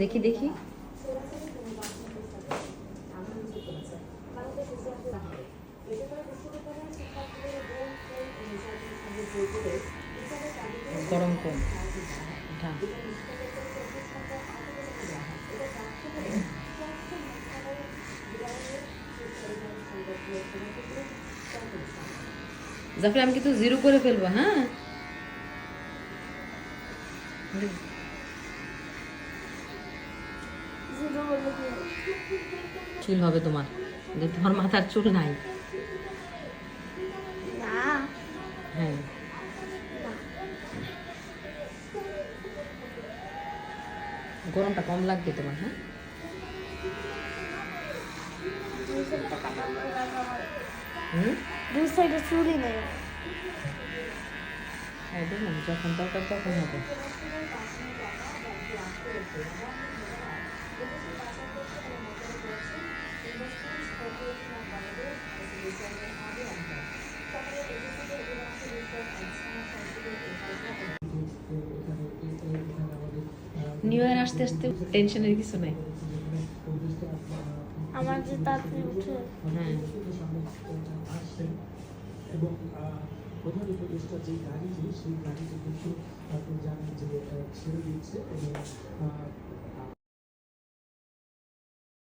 দেখি দেখি। গরম কম। জাফর আমি কিন্তু জিরো করে ফেলবো। হ্যাঁ চুল হবে তোমার, তোমার মাথার চুল নাই। হ্যাঁ গরমটা কম লাগবে তোমার। হ্যাঁ দুই সাইডে চুলই নেই। হ্যাঁ দেখুন যখন দরকার তখন হবে। নিউ ইয়ার আসতে আসতে টেনশনের কিছু নাই। আমার যে তাড়াতাড়ি উঠে। হ্যাঁ এবং প্রধান উপদেষ্টা যে গাড়িটি সেই গাড়িটি কিন্তু আপনি জানেন যে ছেড়ে দিচ্ছে এবং